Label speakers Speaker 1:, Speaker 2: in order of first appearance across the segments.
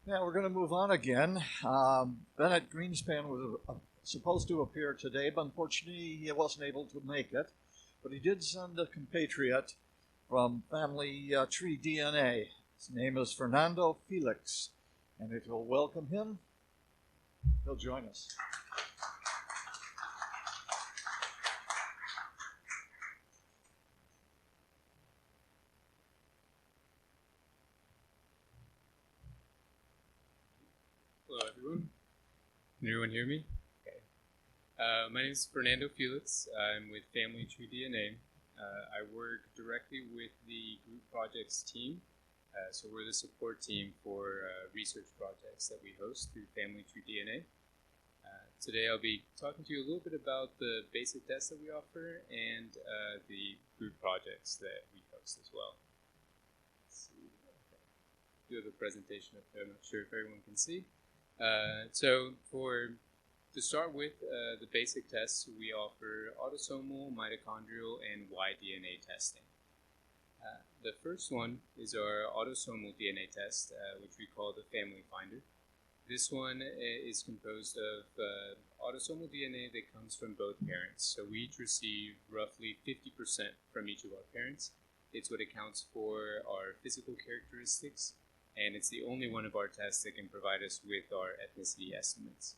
Speaker 1: Yeah, we're going to move on again. Bennett Greenspan was supposed to appear today, but unfortunately he wasn't able to make it. But he did send a compatriot from Family Tree DNA. His name is Fernando Felix. And if you'll welcome him, he'll join us.
Speaker 2: Hello, everyone. Can everyone hear me? Okay. My name is Fernando Felix. I'm with Family Tree DNA. I work directly with the group projects team. So we're the support team for research projects that we host through Family Tree DNA. Today I'll be talking to you a little bit about the basic tests that we offer and the group projects that we host as well. Let's see. Okay. Do have a presentation up there. I'm not sure if everyone can see. To start with the basic tests, we offer autosomal, mitochondrial, and Y-DNA testing. The first one is our autosomal DNA test, which we call the Family Finder. This one is composed of autosomal DNA that comes from both parents. So we each receive roughly 50% from each of our parents. It's what accounts for our physical characteristics, and it's the only one of our tests that can provide us with our ethnicity estimates.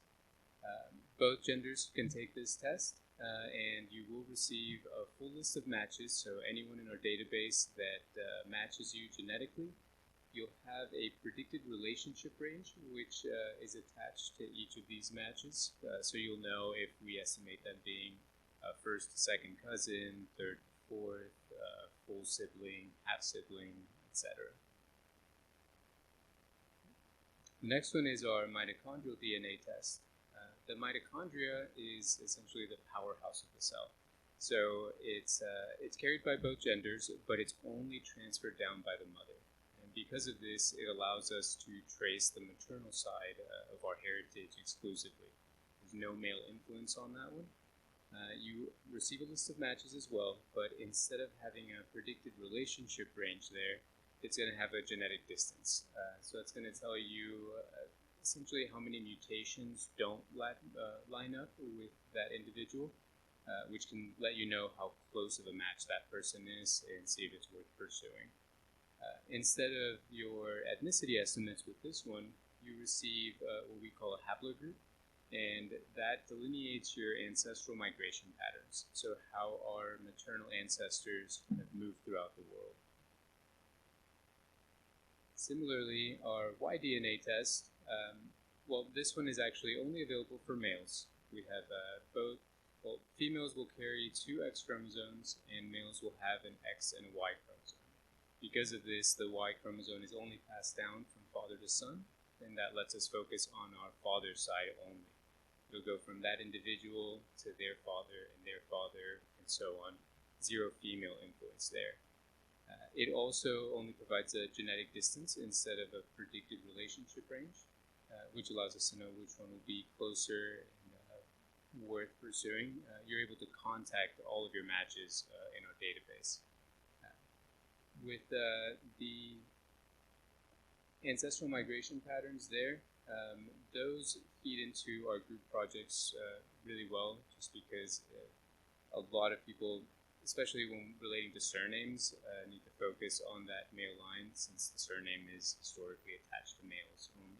Speaker 2: Both genders can take this test, and you will receive a full list of matches. So anyone in our database that matches you genetically, you'll have a predicted relationship range, which is attached to each of these matches. So you'll know if we estimate them being first, second cousin, third, fourth, full sibling, half sibling, etc. The next one is our mitochondrial DNA test. The mitochondria is essentially the powerhouse of the cell. So it's carried by both genders, but it's only transferred down by the mother. And because of this, it allows us to trace the maternal side of our heritage exclusively. There's no male influence on that one. You receive a list of matches as well, but instead of having a predicted relationship range there, it's going to have a genetic distance. So it's going to tell you essentially how many mutations don't line up with that individual, which can let you know how close of a match that person is and see if it's worth pursuing. Instead of your ethnicity estimates with this one, you receive what we call a haplogroup, and that delineates your ancestral migration patterns, so how our maternal ancestors have moved throughout the world. Similarly, our Y-DNA test, this one is actually only available for males. We have females will carry 2 X chromosomes, and males will have an X and a Y chromosome. Because of this, the Y chromosome is only passed down from father to son, and that lets us focus on our father's side only. It'll go from that individual to their father, and so on. 0 female influence there. It also only provides a genetic distance instead of a predicted relationship range, which allows us to know which one will be closer and worth pursuing. You're able to contact all of your matches in our database. With the ancestral migration patterns there, those feed into our group projects really well, just because a lot of people, especially when relating to surnames, need to focus on that male line, since the surname is historically attached to males only.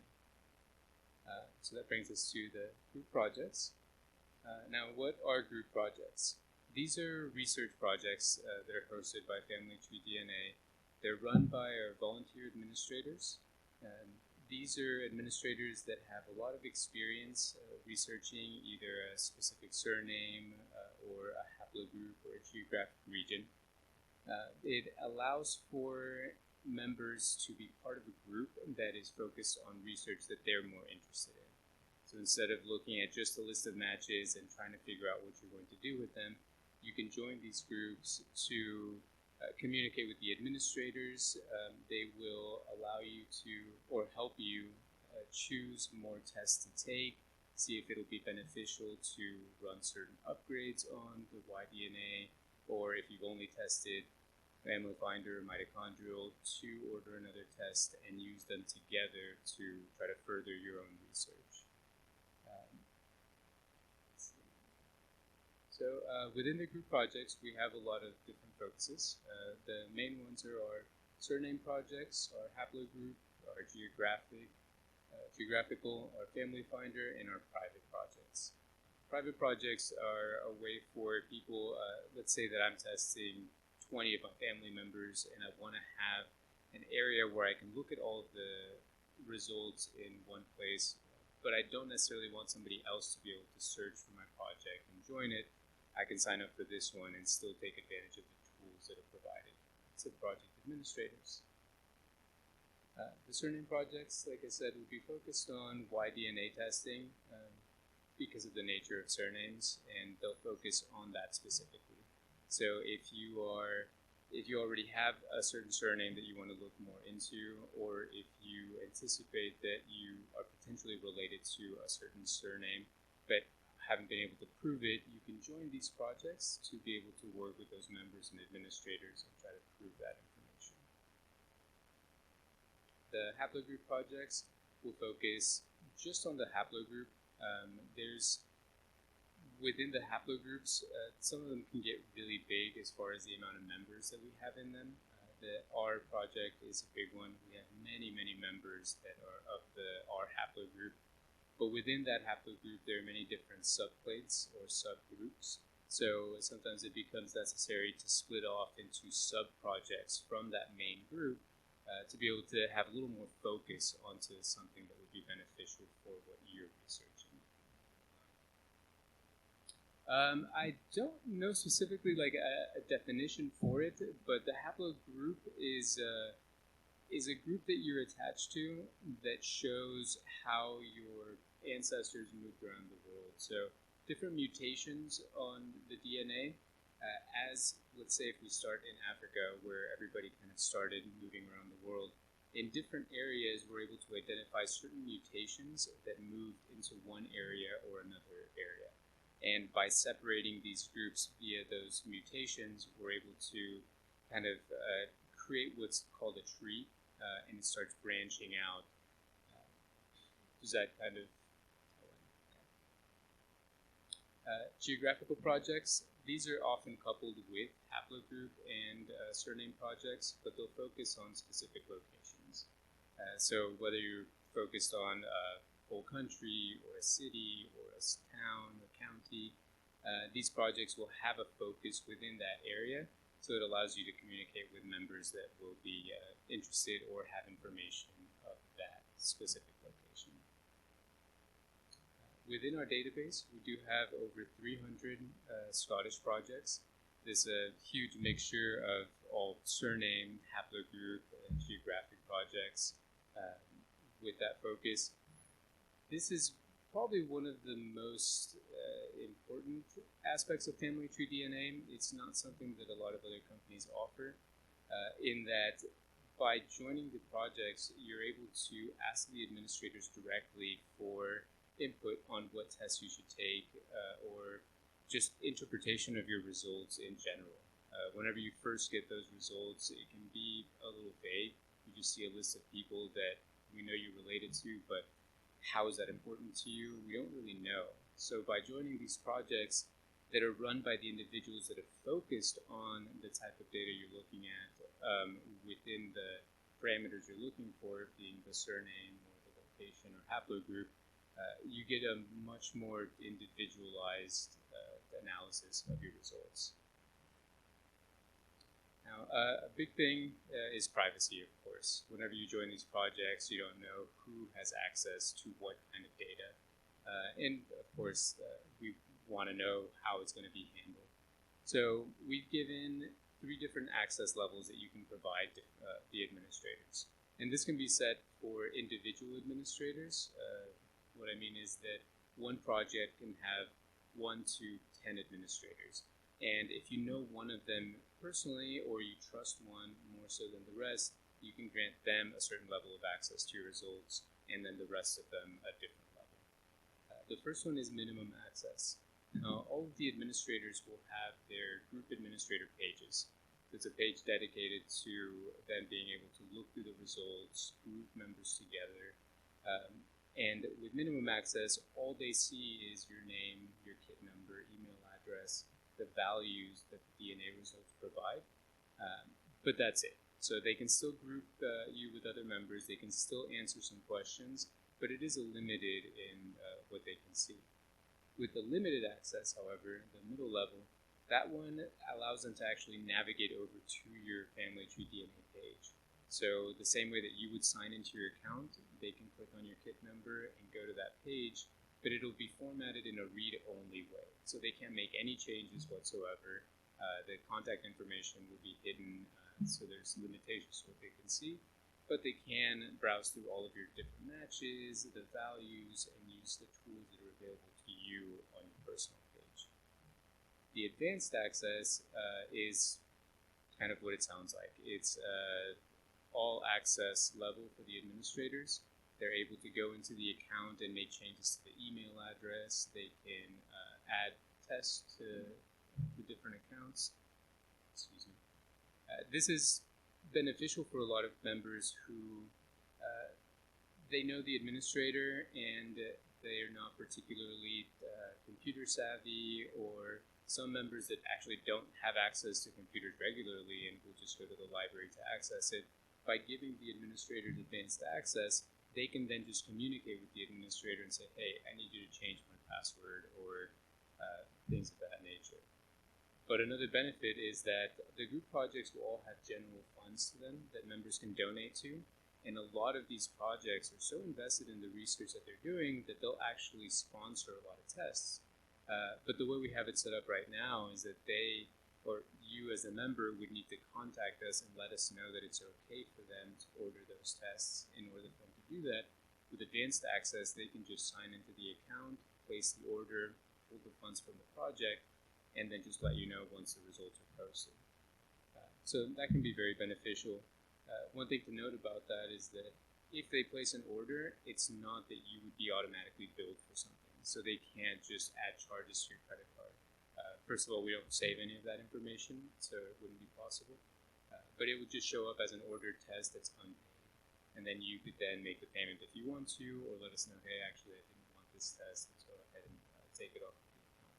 Speaker 2: So that brings us to the group projects. Now, what are group projects? These are research projects that are hosted by Family Tree DNA. They're run by our volunteer administrators. These are administrators that have a lot of experience researching either a specific surname or a haplogroup or a geographic region. It allows for members to be part of a group that is focused on research that they're more interested in. So instead of looking at just a list of matches and trying to figure out what you're going to do with them, you can join these groups to communicate with the administrators. They will allow you to, or help you choose more tests to take, see if it'll be beneficial to run certain upgrades on the Y-DNA, or if you've only tested family finder, mitochondrial, to order another test and use them together to try to further your own research. So within the group projects, we have a lot of different focuses. The main ones are our surname projects, our haplogroup, our geographical, our family finder, and our private projects. Private projects are a way for people, let's say that I'm testing 20 of my family members and I want to have an area where I can look at all of the results in one place, but I don't necessarily want somebody else to be able to search for my project and join it. I can sign up for this one and still take advantage of the tools that are provided to project administrators. The surname projects, like I said, will be focused on Y-DNA testing because of the nature of surnames, and they'll focus on that specifically. So if you already have a certain surname that you want to look more into, or if you anticipate that you are potentially related to a certain surname, but haven't been able to prove it, you can join these projects to be able to work with those members and administrators and try to prove that information. The haplogroup projects will focus just on the haplogroup. Within the haplogroups, some of them can get really big as far as the amount of members that we have in them. The R project is a big one. We have many, many members that are of the R haplogroup. But within that haplogroup, there are many different subclades or subgroups. So sometimes it becomes necessary to split off into sub-projects from that main group to be able to have a little more focus onto something that would be beneficial for what you're researching. I don't know specifically like a definition for it, but the haplogroup is a group that you're attached to that shows how your ancestors moved around the world. So different mutations on the DNA, as let's say if we start in Africa where everybody kind of started moving around the world, in different areas we're able to identify certain mutations that moved into one area or another area. And by separating these groups via those mutations, we're able to kind of create what's called a tree, and it starts branching out. Does that kind of... geographical projects, these are often coupled with haplogroup and surname projects, but they'll focus on specific locations. So whether you're focused on a whole country or a city or a town or county, these projects will have a focus within that area, so it allows you to communicate with members that will be interested or have information of that specific location. Within our database, we do have over 300 Scottish projects. There's a huge mixture of all surname, haplogroup, and geographic projects with that focus. This is probably one of the most important aspects of family tree DNA. It's not something that a lot of other companies offer, in that by joining the projects, you're able to ask the administrators directly for input on what tests you should take, or just interpretation of your results in general. Whenever you first get those results, it can be a little vague. You just see a list of people that we know you're related to, but how is that important to you? We don't really know. So by joining these projects that are run by the individuals that have focused on the type of data you're looking at within the parameters you're looking for, being the surname or the location or haplogroup, you get a much more individualized analysis of your results. Now, a big thing is privacy, of course. Whenever you join these projects, you don't know who has access to what kind of data. And, of course, we want to know how it's going to be handled. So we've given 3 different access levels that you can provide to the administrators. And this can be set for individual administrators. What I mean is that one project can have 1 to 10 administrators. And if you know one of them personally, or you trust one more so than the rest, you can grant them a certain level of access to your results, and then the rest of them a different level. The first one is minimum access. Now, all of the administrators will have their group administrator pages. It's a page dedicated to them being able to look through the results, group members together, and with minimum access, all they see is your name, your kit number, email address, the values that the DNA results provide, but that's it. So they can still group you with other members, they can still answer some questions, but it is limited in what they can see. With the limited access, however, the middle level, that one allows them to actually navigate over to your family tree DNA page. So the same way that you would sign into your account, they can click on your kit number and go to that page, but it'll be formatted in a read-only way. So they can't make any changes whatsoever. The contact information will be hidden, so there's limitations to what they can see, but they can browse through all of your different matches, the values, and use the tools that are available to you on your personal page. The advanced access is kind of what it sounds like. It's all access level for the administrators. They're able to go into the account and make changes to the email address. They can add tests to the different accounts. Excuse me. This is beneficial for a lot of members who they know the administrator and they are not particularly computer savvy, or some members that actually don't have access to computers regularly and will just go to the library to access it. By giving the administrators advanced access, they can then just communicate with the administrator and say, hey, I need you to change my password, or things of that nature. But another benefit is that the group projects will all have general funds to them that members can donate to. And a lot of these projects are so invested in the research that they're doing that they'll actually sponsor a lot of tests. But the way we have it set up right now is that they, or you as a member, would need to contact us and let us know that it's okay for them to order those tests. In order for them to do that, with advanced access, they can just sign into the account, place the order, pull the funds from the project, and then just let you know once the results are posted. So that can be very beneficial. One thing to note about that is that if they place an order, it's not that you would be automatically billed for something. So they can't just add charges to your credit card. First of all, we don't save any of that information, so it wouldn't be possible. But it would just show up as an ordered test that's unpaid. And then you could then make the payment if you want to, or let us know, hey, actually, I didn't want this test. Let's go ahead and take it off of the account.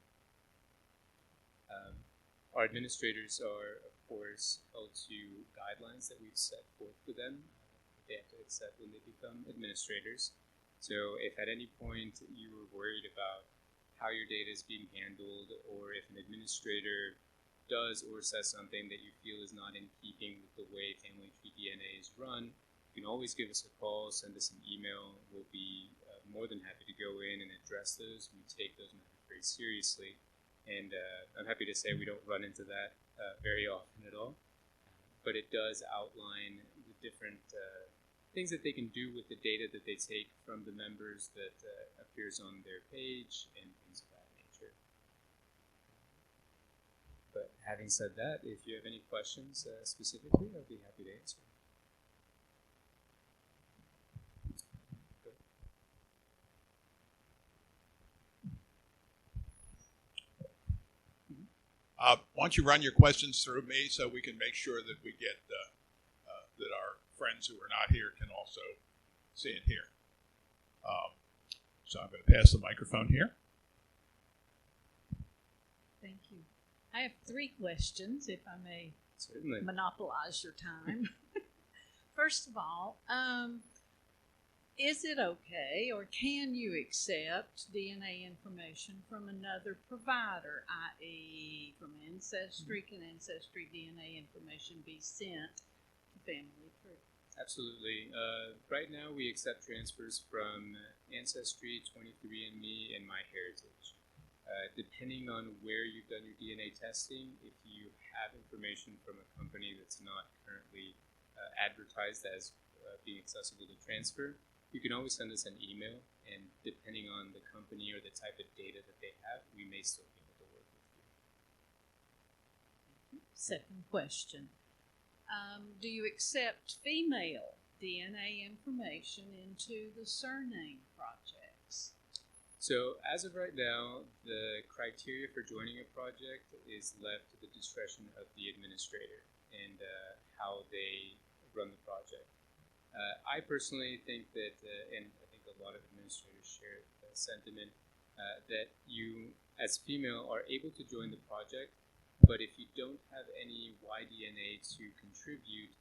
Speaker 2: Our administrators are, of course, held to guidelines that we've set forth for them. They have to accept when they become administrators. So if at any point you were worried about how your data is being handled, or if an administrator does or says something that you feel is not in keeping with the way family tree DNA is run, you can always give us a call, send us an email. We'll be more than happy to go in and address those. We take those matters very seriously. And I'm happy to say we don't run into that very often at all. But it does outline the different things that they can do with the data that they take from the members that appears on their page and things of that nature. But having said that, if you have any questions specifically, I'll be happy to answer.
Speaker 3: Why don't you run your questions through me so we can make sure that we get that our friends who are not here can also see and hear. So I'm going to pass the microphone here.
Speaker 4: Thank you. I have 3 questions, if I may.
Speaker 2: Certainly.
Speaker 4: Monopolize your time. First of all, is it okay, or can you accept DNA information from another provider, i.e. from Ancestry? Can Ancestry DNA information be sent to Family Tree?
Speaker 2: Absolutely. Right now we accept transfers from Ancestry, 23andMe, and MyHeritage. Depending on where you've done your DNA testing, if you have information from a company that's not currently advertised as being accessible to transfer, you can always send us an email, and depending on the company or the type of data that they have, we may still be able to work with you.
Speaker 4: Second question. Do you accept female DNA information into the surname projects?
Speaker 2: So as of right now, the criteria for joining a project is left to the discretion of the administrator. and how they run the project. I personally think that, and I think a lot of administrators share the sentiment, that you, as female, are able to join the project, but if you don't have any Y-DNA to contribute,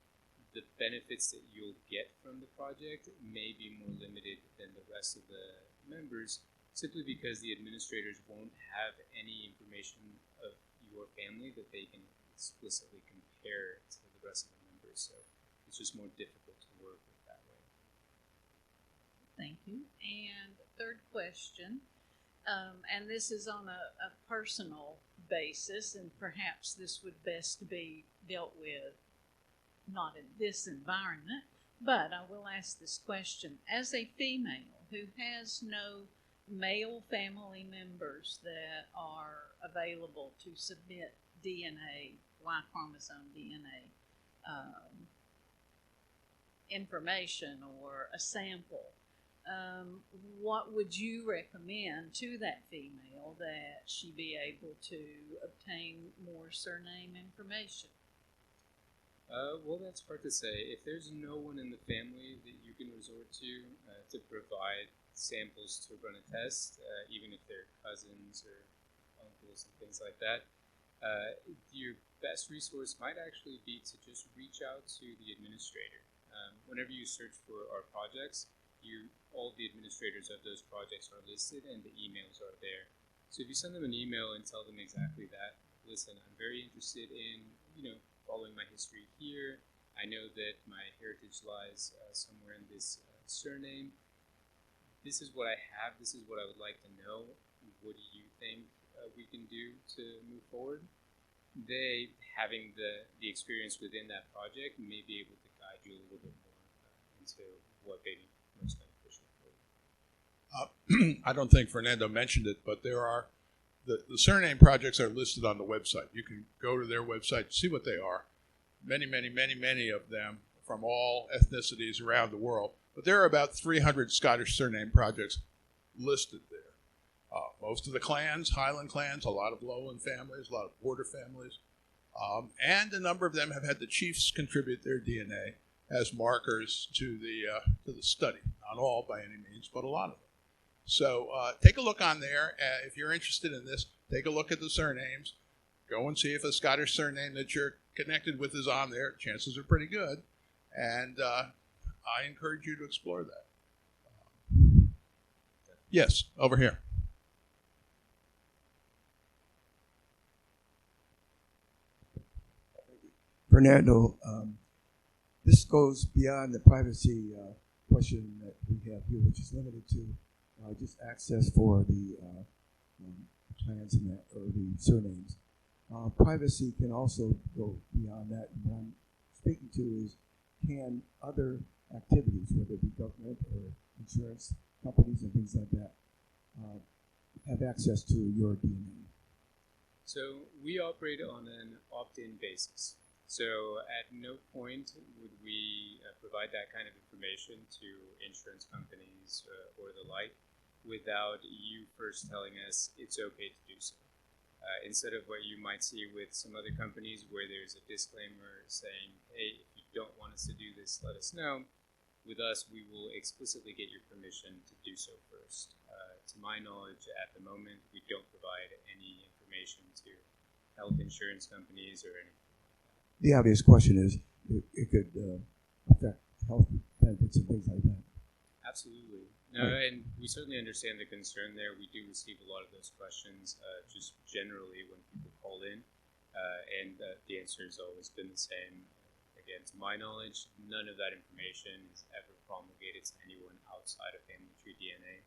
Speaker 2: the benefits that you'll get from the project may be more limited than the rest of the members, simply because the administrators won't have any information of your family that they can explicitly compare to the rest of the members. So it's just more difficult to work with that way.
Speaker 4: Thank you. And third question, and this is on a personal basis, and perhaps this would best be dealt with not in this environment, but I will ask this question. As a female who has no male family members that are available to submit DNA, Y chromosome DNA information or a sample, what would you recommend to that female that she be able to obtain more surname information?
Speaker 2: Well, that's hard to say. If there's no one in the family that you can resort to provide samples to run a test, even if they're cousins or uncles and things like that, your best resource might actually be to just reach out to the administrator. Whenever you search for our projects, all the administrators of those projects are listed and the emails are there. So if you send them an email and tell them exactly that, listen, I'm very interested in, following my history here. I know that my heritage lies somewhere in this surname. This is what I have. This is what I would like to know. What do you think we can do to move forward? They, having the experience within that project, may be able to guide you a little bit more into what may be most beneficial for you.
Speaker 3: I don't think Fernando mentioned it, but there are the surname projects are listed on the website. You can go to their website, see what they are. Many of them from all ethnicities around the world. But there are about 300 Scottish surname projects listed there. Most of the clans, Highland clans, a lot of lowland families, a lot of border families, and a number of them have had the chiefs contribute their DNA as markers to the study. Not all by any means, but a lot of them. So take a look on there. If you're interested in this, take a look at the surnames. Go and see if a Scottish surname that you're connected with is on there. Chances are pretty good. And I encourage you to explore that. Yes, over here.
Speaker 5: Fernando, this goes beyond the privacy question that we have here, which is limited to just access for the plans and that, or the surnames. Privacy can also go beyond that. And what I'm speaking to is, can other activities, whether it be government or insurance companies and things like that, have access to your DNA?
Speaker 2: So we operate on an opt-in basis. So at no point would we provide that kind of information to insurance companies or the like without you first telling us it's okay to do so. Instead of what you might see with some other companies where there's a disclaimer saying, hey, if you don't want us to do this, let us know. With us, we will explicitly get your permission to do so first. To my knowledge, at the moment, we don't provide any information to health insurance companies or anything.
Speaker 5: The obvious question is, it could affect health benefits and things like that.
Speaker 2: Absolutely. No, and we certainly understand the concern there. We do receive a lot of those questions just generally when people call in, and the answer has always been the same. Again, to my knowledge, none of that information is ever promulgated to anyone outside of family tree DNA.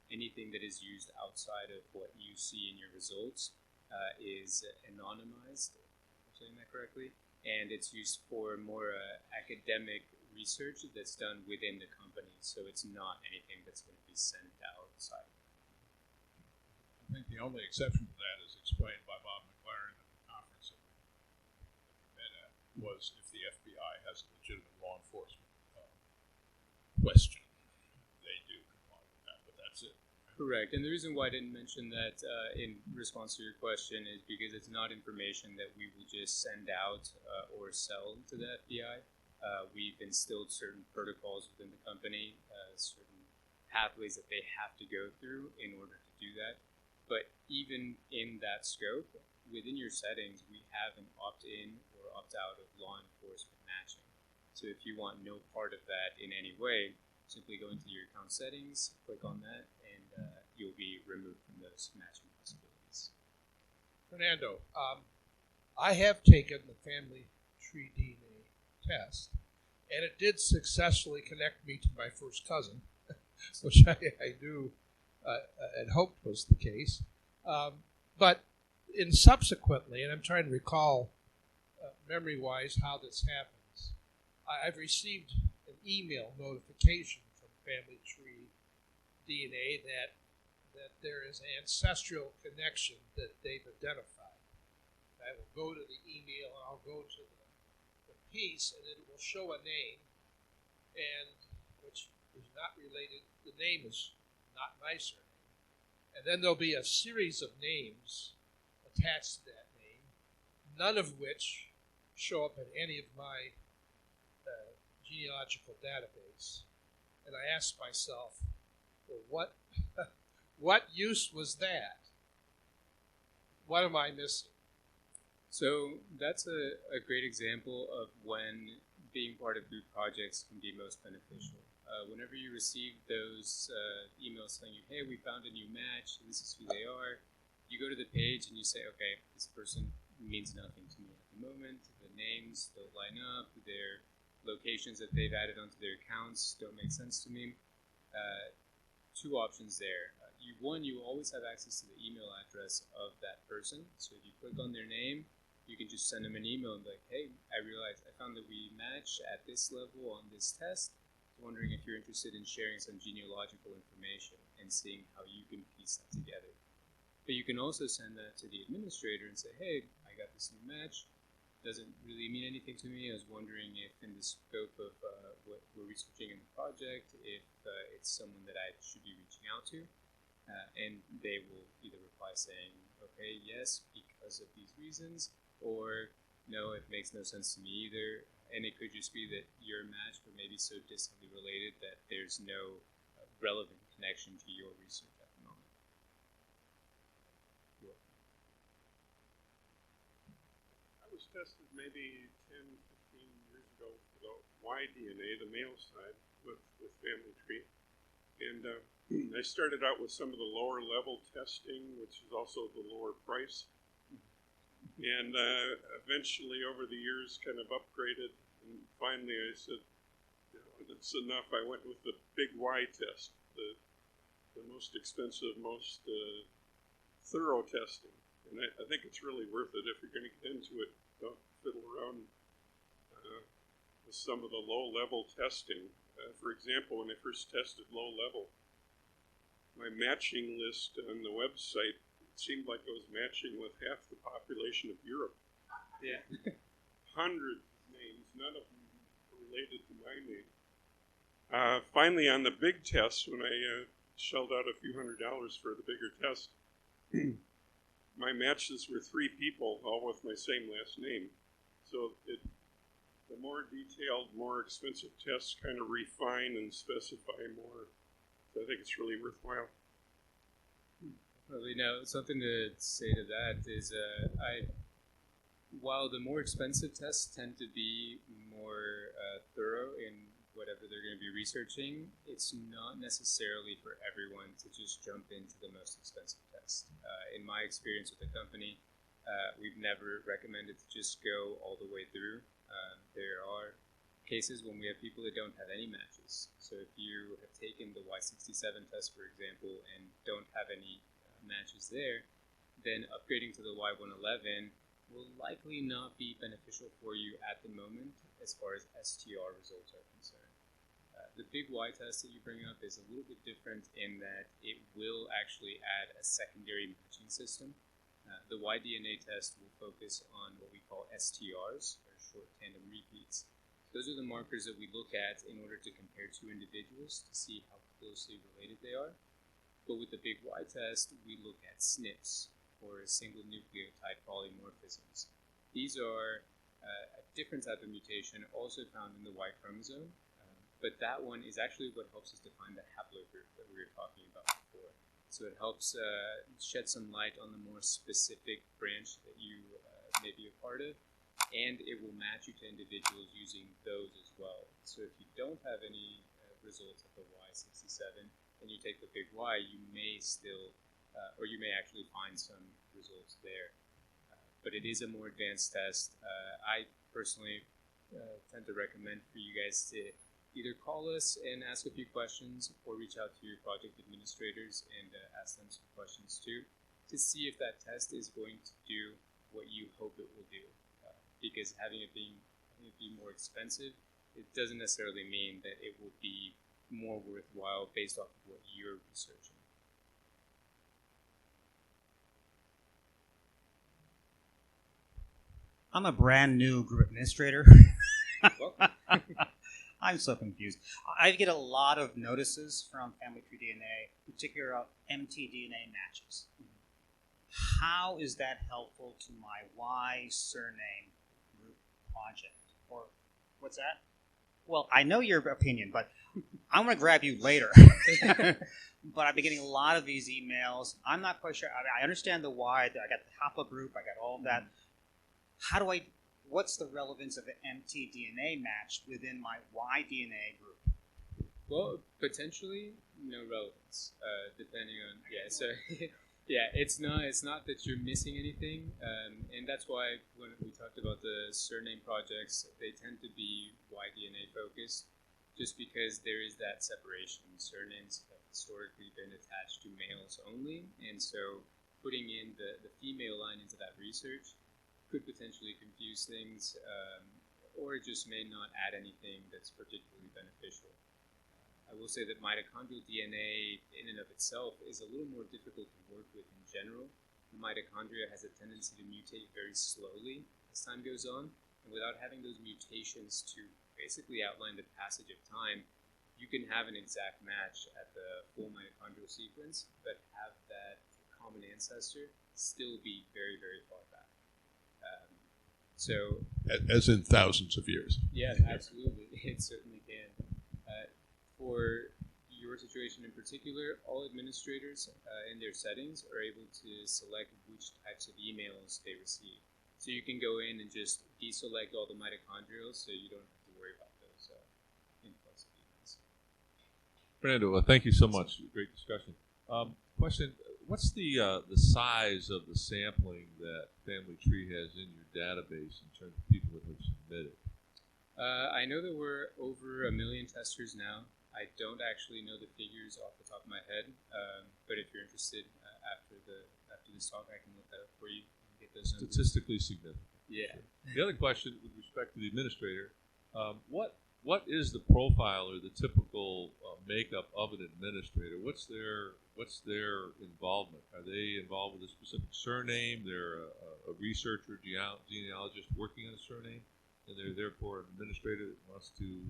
Speaker 2: Anything that is used outside of what you see in your results is anonymized, if I'm saying that correctly, and it's used for more academic research that's done within the company, so it's not anything that's going to be sent outside.
Speaker 3: I think the only exception to that is explained by Bob McLaren at the conference that we met at, was if the FBI has a legitimate law enforcement question, they do comply with that, but that's it.
Speaker 2: Correct. And the reason why I didn't mention that in response to your question is because it's not information that we will just send out or sell to the FBI. We've instilled certain protocols within the company, certain pathways that they have to go through in order to do that. But even in that scope, within your settings, we have an opt-in or opt-out of law enforcement matching. So if you want no part of that in any way, simply go into your account settings, click on that, and you'll be removed from those matching possibilities.
Speaker 3: Fernando, I have taken the family tree DNA test, and it did successfully connect me to my first cousin, which I knew and hoped was the case. But in subsequently, and I'm trying to recall memory-wise how this happens, I've received an email notification from Family Tree DNA that there is an ancestral connection that they've identified. I will go to the email and I'll go to the piece, and it will show a name, and which is not related. The name is not my surname. And then there'll be a series of names attached to that name, none of which show up in any of my genealogical database. And I asked myself, well, what use was that? What am I missing?
Speaker 2: So that's a great example of when being part of group projects can be most beneficial. Whenever you receive those emails telling you, hey, we found a new match, this is who they are, you go to the page and you say, okay, this person means nothing to me at the moment. The names don't line up. Their locations that they've added onto their accounts don't make sense to me. Two options there. You always have access to the email address of that person. So if you click on their name, you can just send them an email and be like, hey, I realized I found that we match at this level on this test. Wondering if you're interested in sharing some genealogical information and seeing how you can piece that together. But you can also send that to the administrator and say, hey, I got this new match. Doesn't really mean anything to me. I was wondering if in the scope of what we're researching in the project, if it's someone that I should be reaching out to. And they will either reply saying, okay, yes, because of these reasons, or no, it makes no sense to me either. And it could just be that you're matched, but maybe so distantly related that there's no relevant connection to your research at the moment.
Speaker 6: I was tested maybe 10, 15 years ago for the Y DNA, the male side, with Family Tree. And I started out with some of the lower level testing, which is also the lower price. And eventually, over the years, kind of upgraded. And finally, I said, that's enough. I went with the big Y test, the most expensive, most thorough testing. And I think it's really worth it if you're going to get into it. Don't fiddle around with some of the low-level testing. For example, when I first tested low-level, my matching list on the website, it seemed like I was matching with half the population of Europe.
Speaker 2: Yeah.
Speaker 6: Hundreds of names, none of them related to my name. Finally, on the big test, when I shelled out a few $100s for the bigger test, my matches were 3 people, all with my same last name. So the more detailed, more expensive tests kind of refine and specify more. So I think it's really worthwhile.
Speaker 2: Well, something to say to that is while the more expensive tests tend to be more thorough in whatever they're going to be researching, it's not necessarily for everyone to just jump into the most expensive test. In my experience with the company, we've never recommended to just go all the way through. There are cases when we have people that don't have any matches. So if you have taken the Y67 test, for example, and don't have any matches there, then upgrading to the Y111 will likely not be beneficial for you at the moment as far as STR results are concerned. The big Y test that you bring up is a little bit different in that it will actually add a secondary matching system. The Y DNA test will focus on what we call STRs, or short tandem repeats. Those are the markers that we look at in order to compare two individuals to see how closely related they are. But with the big Y test, we look at SNPs, or single nucleotide polymorphisms. These are a different type of mutation also found in the Y chromosome, but that one is actually what helps us define the haplogroup that we were talking about before. So it helps shed some light on the more specific branch that you may be a part of, and it will match you to individuals using those as well. So if you don't have any results at the Y67 and you take the big Y, you may still, or you may actually find some results there. But it is a more advanced test. I personally tend to recommend for you guys to either call us and ask a few questions or reach out to your project administrators and ask them some questions too to see if that test is going to do what you hope it will do. Because having it be more expensive, it doesn't necessarily mean that it will be more worthwhile based off of what you're researching.
Speaker 7: I'm a brand new group administrator. I'm so confused. I get a lot of notices from Family Tree DNA, particularly about mtDNA matches. How is that helpful to my Y surname group project? Or what's that? Well, I know your opinion, but I'm going to grab you later. But I've been getting a lot of these emails. I'm not quite sure. I understand the Y. I got the haplogroup. I got all of that. What's the relevance of an mtDNA match within my Y DNA group?
Speaker 2: Well, potentially no relevance, depending on So yeah, it's not that you're missing anything, and that's why when we talked about the surname projects, they tend to be Y DNA focused, just because there is that separation. Surnames have historically been attached to males only, and so putting in the female line into that research could potentially confuse things, or it just may not add anything that's particularly beneficial. I will say that mitochondrial DNA in and of itself is a little more difficult to work with in general. The mitochondria has a tendency to mutate very slowly as time goes on, and without having those mutations to basically outline the passage of time, you can have an exact match at the full mitochondrial sequence, but have that common ancestor still be very, very far back. So,
Speaker 3: as in thousands of years.
Speaker 2: Yeah, absolutely. It certainly can. For your situation in particular, all administrators in their settings are able to select which types of emails they receive. So you can go in and just deselect all the mitochondrial, so you don't have to worry about those influx of emails.
Speaker 8: Fernando, thank you so much. Great discussion. Question: what's the size of the sampling that Family Tree has in your database in terms of people that have submitted?
Speaker 2: I know that we're over 1 million testers now. I don't actually know the figures off the top of my head, but if you're interested, after this talk, I can look that up for you and get those numbers.
Speaker 8: Statistically significant.
Speaker 2: Yeah.
Speaker 8: The other question, with respect to the administrator, what is the profile or the typical makeup of an administrator? What's their involvement? Are they involved with a specific surname? They're a researcher, genealogist working on a surname, and they're therefore an administrator that wants to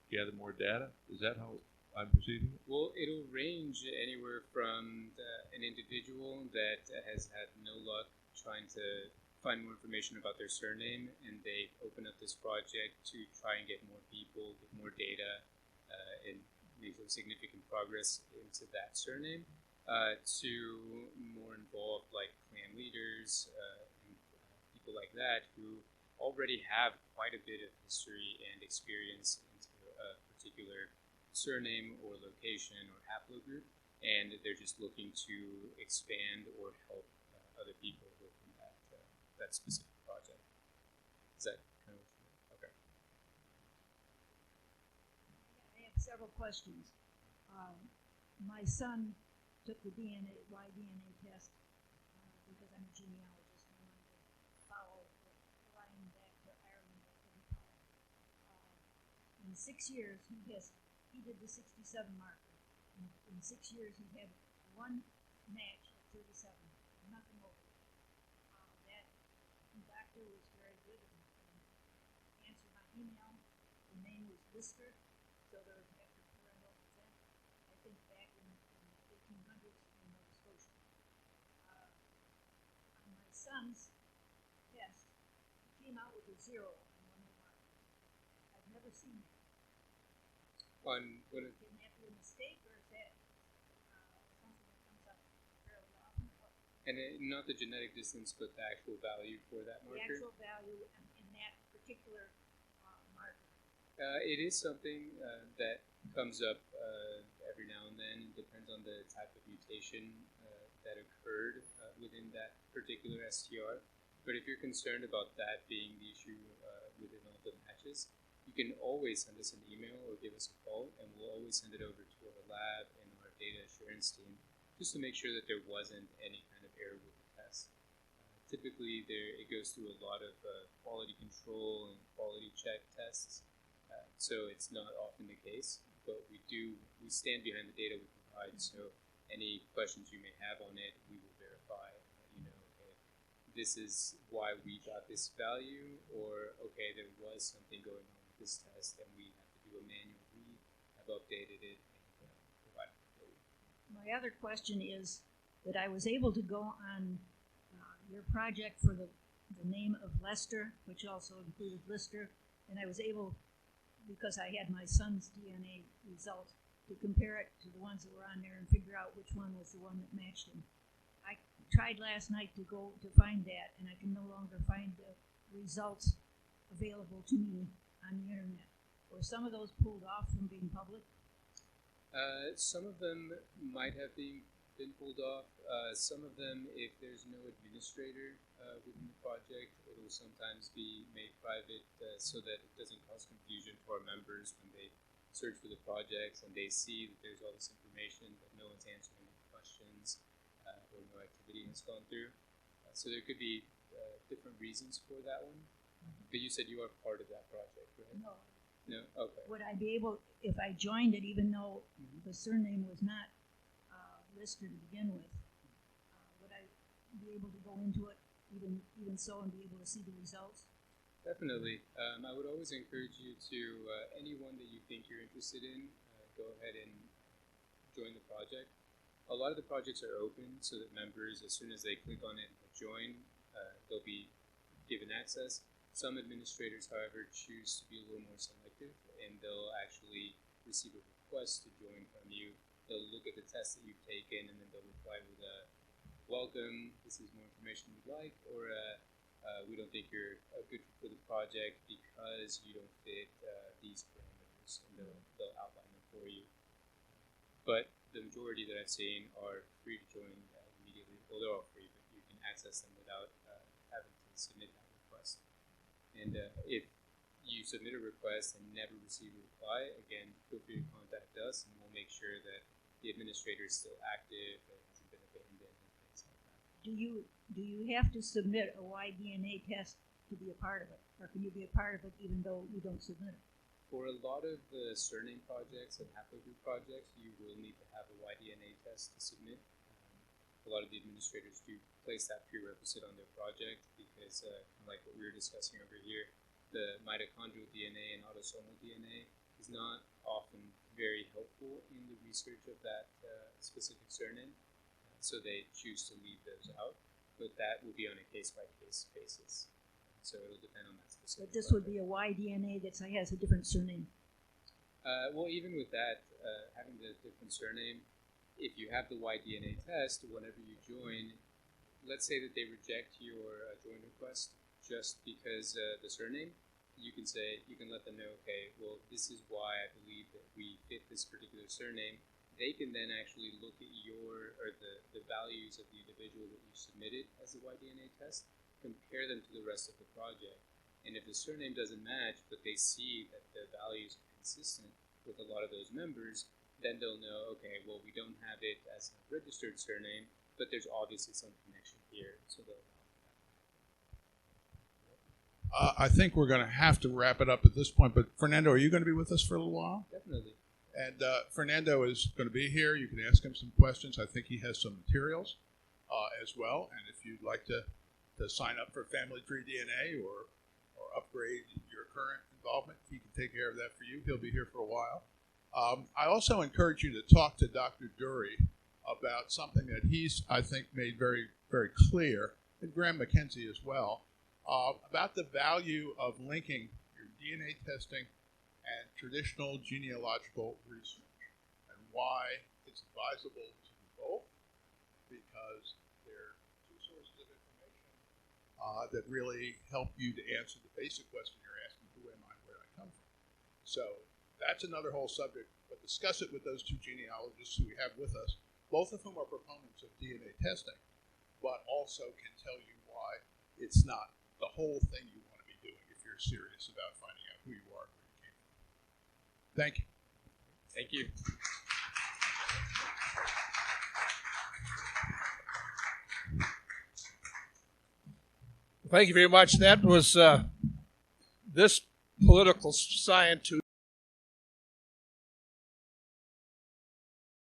Speaker 8: gather more data? Is that how I'm perceiving it?
Speaker 2: Well, it'll range anywhere from an individual that has had no luck trying to find more information about their surname, and they open up this project to try and get more people, get more data, and make some significant progress into that surname, to more involved like clan leaders and people like that who already have quite a bit of history and experience into a particular surname or location or haplogroup, and they're just looking to expand or help other people within that specific project. Is that kind of okay?
Speaker 9: I have several questions. My son took the Y DNA test because I'm a genealogist and I wanted to follow the line back to Ireland after he called. In 6 years, he did the 67 marker. In 6 years, he had one match at 37, nothing over it. That doctor was very good and answered my email. The name was Lister, so there was after parental consent. I think back in the 1800s, son's test came out with a 0 on one of the markers. I've never seen that.
Speaker 2: On what?
Speaker 9: Can that be a mistake, or is that something that comes up fairly often?
Speaker 2: And not the genetic distance, but the actual value for that
Speaker 9: The
Speaker 2: marker.
Speaker 9: actual value in that particular marker.
Speaker 2: It is something that comes up every now and then. It depends on the type of mutation that occurred within that particular STR. But if you're concerned about that being the issue within all the matches, you can always send us an email or give us a call, and we'll always send it over to our lab and our data assurance team just to make sure that there wasn't any kind of error with the test. Typically, it goes through a lot of quality control and quality check tests, so it's not often the case. But we stand behind the data we provide. So any questions you may have on it, we will verify. If this is why we got this value, or okay, there was something going on with this test, and we have to do a manual read. I've updated it and provided it for you.
Speaker 9: My other question is that I was able to go on your project for the name of Lester, which also included Lister, and I was able, because I had my son's DNA result, to compare it to the ones that were on there and figure out which one was the one that matched him. I tried last night to find that, and I can no longer find the results available to me on the internet. Were some of those pulled off from being public?
Speaker 2: Some of them might have been pulled off. Some of them, if there's no administrator within the project, it will sometimes be made private so that it doesn't cause confusion to our members when they search for the projects and they see that there's all this information but no one's answering any questions or no activity has gone through. So there could be different reasons for that one. But you said you are part of that project, right?
Speaker 9: No.
Speaker 2: No? Okay.
Speaker 9: Would I be able, if I joined it, even though the surname was not listed to begin with, would I be able to go into it even so and be able to see the results?
Speaker 2: Definitely. I would always encourage you to, anyone that you think you're interested in, go ahead and join the project. A lot of the projects are open so that members, as soon as they click on it and join, they'll be given access. Some administrators, however, choose to be a little more selective, and they'll actually receive a request to join from you. They'll look at the test that you've taken, and then they'll reply with a welcome, this is more information we'd like, or we don't think you're good for the project because you don't fit these parameters, and they'll outline them for you. But the majority that I've seen are free to join immediately. Well, they're all free, but you can access them without having to submit that request. And if you submit a request and never receive a reply, again, feel free to contact us, and we'll make sure that the administrator is still active and hasn't been abandoned and things like that.
Speaker 9: Do you have to submit a Y-DNA test to be a part of it? Or can you be a part of it even though you don't submit it?
Speaker 2: For a lot of the surname projects and haplogroup projects, you will need to have a Y-DNA test to submit. A lot of the administrators do place that prerequisite on their project because, like what we were discussing over here, the mitochondrial DNA and autosomal DNA is not often very helpful in the research of that specific surname, so they choose to leave those out, but that will be on a case-by-case basis. So it'll depend on that specific
Speaker 9: But this
Speaker 2: project.
Speaker 9: would be a Y-DNA that has a different surname.
Speaker 2: Well, even with that, having the different surname, if you have the Y-DNA test, whenever you join, let's say that they reject your join request just because the surname, you can let them know, okay, well, this is why I believe that we fit this particular surname. They can then actually look at the values of the individual that you submitted as a Y-DNA test, compare them to the rest of the project. And if the surname doesn't match, but they see that the values are consistent with a lot of those members, then they'll know, okay, well, we don't have it as a registered surname, but there's obviously some connection here, so they'll allow that.
Speaker 3: I think we're going to have to wrap it up at this point, but Fernando, are you going to be with us for a little while?
Speaker 2: Definitely.
Speaker 3: And Fernando is going to be here. You can ask him some questions. I think he has some materials as well. And if you'd like to sign up for Family Tree DNA or upgrade your current involvement, he can take care of that for you. He'll be here for a while. I also encourage you to talk to Dr. Dury about something that he's, I think, made very, very clear, and Graham McKenzie as well, about the value of linking your DNA testing and traditional genealogical research, and why it's advisable to do both, because they're two sources of information that really help you to answer the basic question you're asking: who am I, where did I come from? So that's another whole subject, but discuss it with those two genealogists who we have with us, both of whom are proponents of DNA testing, but also can tell you why it's not the whole thing you want to be doing if you're serious about finding out who you are and where you came from. Thank you.
Speaker 2: Thank you.
Speaker 10: Thank you very much. That was this political science